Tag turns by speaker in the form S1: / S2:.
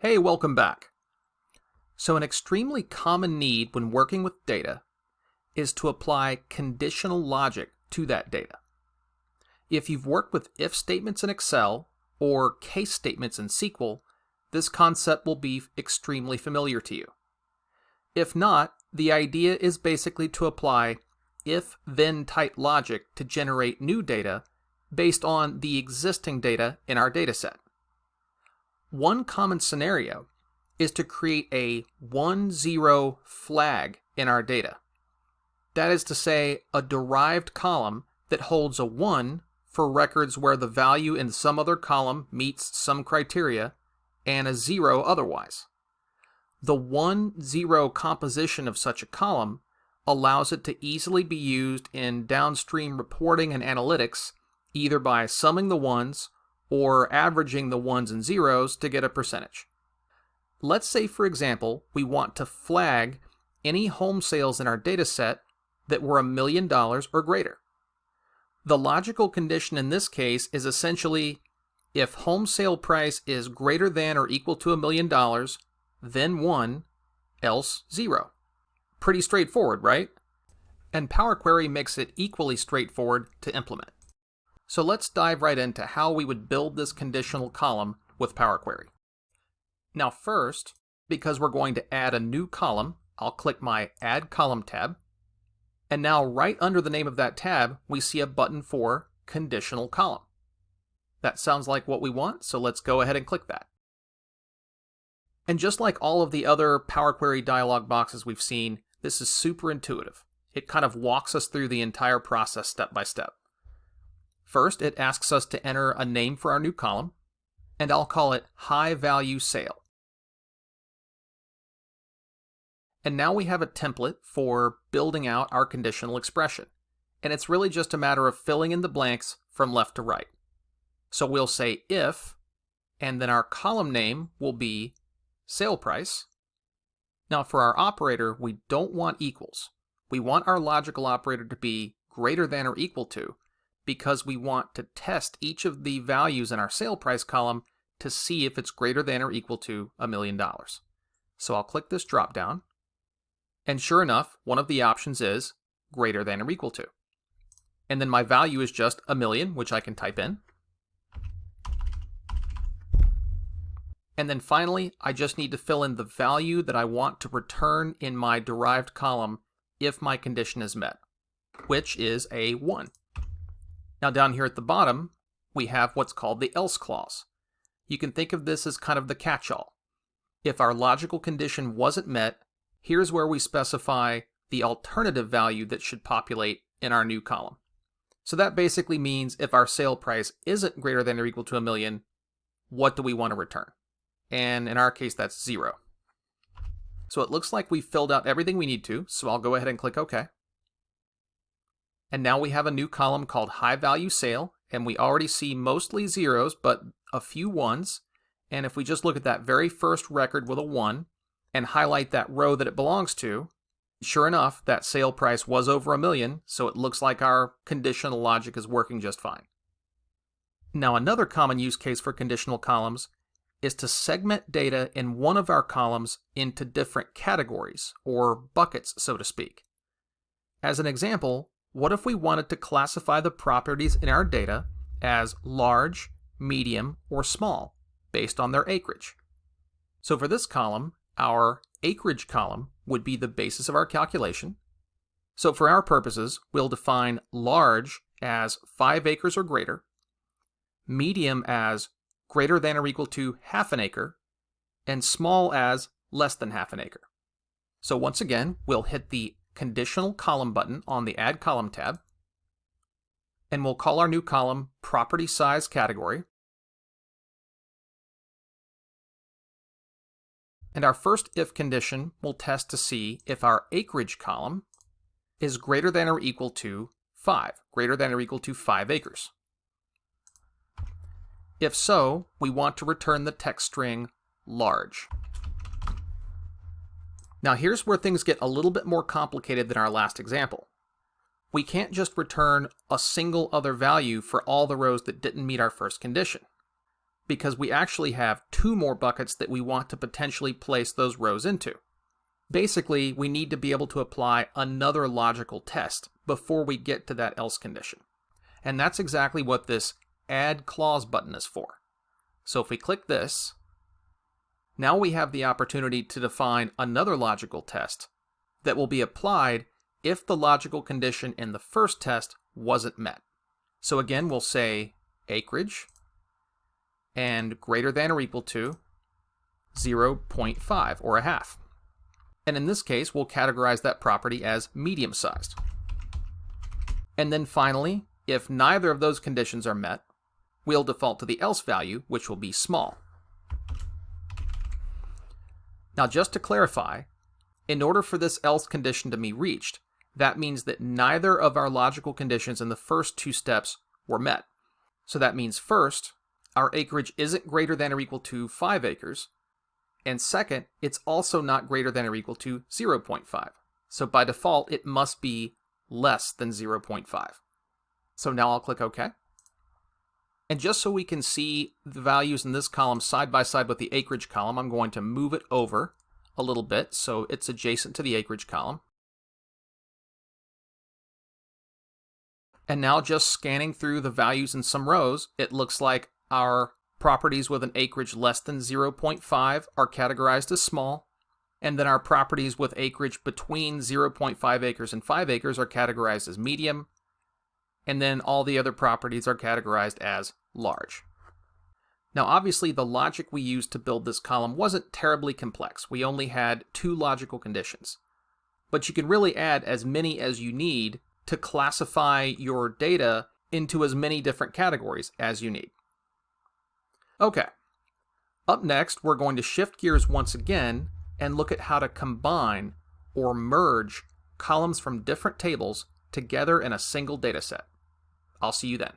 S1: Hey, welcome back. So an extremely common need when working with data is to apply conditional logic to that data. If you've worked with if statements in Excel or case statements in SQL, this concept will be extremely familiar to you. If not, the idea is basically to apply if-then type logic to generate new data based on the existing data in our dataset. One common scenario is to create a 1-0 flag in our data. That is to say, a derived column that holds a 1 for records where the value in some other column meets some criteria, and a 0 otherwise. The 1-0 composition of such a column allows it to easily be used in downstream reporting and analytics, either by summing the ones or averaging the ones and zeros to get a percentage. Let's say, for example, we want to flag any home sales in our dataset that were $1 million or greater. The logical condition in this case is essentially if home sale price is greater than or equal to $1 million, then 1, else 0. Pretty straightforward, right? And Power Query makes it equally straightforward to implement. So let's dive right into how we would build this conditional column with Power Query. Now first, because we're going to add a new column, I'll click my Add Column tab. And now right under the name of that tab, we see a button for Conditional Column. That sounds like what we want, so let's go ahead and click that. And just like all of the other Power Query dialog boxes we've seen, this is super intuitive. It kind of walks us through the entire process step by step. First, it asks us to enter a name for our new column, and I'll call it High Value Sale. And now we have a template for building out our conditional expression, and it's really just a matter of filling in the blanks from left to right. So we'll say if, and then our column name will be sale price. Now for our operator, we don't want equals. We want our logical operator to be greater than or equal to, because we want to test each of the values in our sale price column to see if it's greater than or equal to $1 million. So I'll click this drop down, and sure enough, one of the options is greater than or equal to. And then my value is just $1 million, which I can type in. And then finally, I just need to fill in the value that I want to return in my derived column if my condition is met, which is a 1. Now down here at the bottom, we have what's called the else clause. You can think of this as kind of the catch-all. If our logical condition wasn't met, here's where we specify the alternative value that should populate in our new column. So that basically means if our sale price isn't greater than or equal to $1 million, what do we want to return? And in our case, that's 0. So it looks like we've filled out everything we need to, so I'll go ahead and click OK. And now we have a new column called High Value Sale, and we already see mostly zeros, but a few ones. And if we just look at that very first record with a 1 and highlight that row that it belongs to, sure enough, that sale price was over $1 million, so it looks like our conditional logic is working just fine. Now another common use case for conditional columns is to segment data in one of our columns into different categories, or buckets, so to speak. As an example, what if we wanted to classify the properties in our data as large, medium, or small, based on their acreage? So for this column, our acreage column would be the basis of our calculation. So for our purposes, we'll define large as 5 acres or greater, medium as greater than or equal to half an acre, and small as less than half an acre. So once again, we'll hit the Conditional Column button on the Add Column tab, and we'll call our new column Property Size Category. And our first if condition will test to see if our acreage column is greater than or equal to 5, greater than or equal to 5 acres. If so, we want to return the text string large. Now here's where things get a little bit more complicated than our last example. We can't just return a single other value for all the rows that didn't meet our first condition. because we actually have 2 more buckets that we want to potentially place those rows into. Basically, we need to be able to apply another logical test before we get to that else condition. And that's exactly what this Add Clause button is for. So if we click this, now we have the opportunity to define another logical test that will be applied if the logical condition in the first test wasn't met. So again, we'll say acreage and greater than or equal to 0.5 or a half. And in this case, we'll categorize that property as medium-sized. And then finally, if neither of those conditions are met, we'll default to the else value, which will be small. Now, just to clarify, in order for this else condition to be reached, that means that neither of our logical conditions in the first 2 steps were met. So that means first, our acreage isn't greater than or equal to 5 acres, and second, it's also not greater than or equal to 0.5. So by default, it must be less than 0.5. So now I'll click OK. And just so we can see the values in this column side by side with the acreage column, I'm going to move it over a little bit so it's adjacent to the acreage column. And now just scanning through the values in some rows, it looks like our properties with an acreage less than 0.5 are categorized as small, and then our properties with acreage between 0.5 acres and 5 acres are categorized as medium, and then all the other properties are categorized as large. Now obviously the logic we used to build this column wasn't terribly complex. We only had 2 logical conditions. But you can really add as many as you need to classify your data into as many different categories as you need. Okay, up next we're going to shift gears once again and look at how to combine or merge columns from different tables together in a single data set. I'll see you then.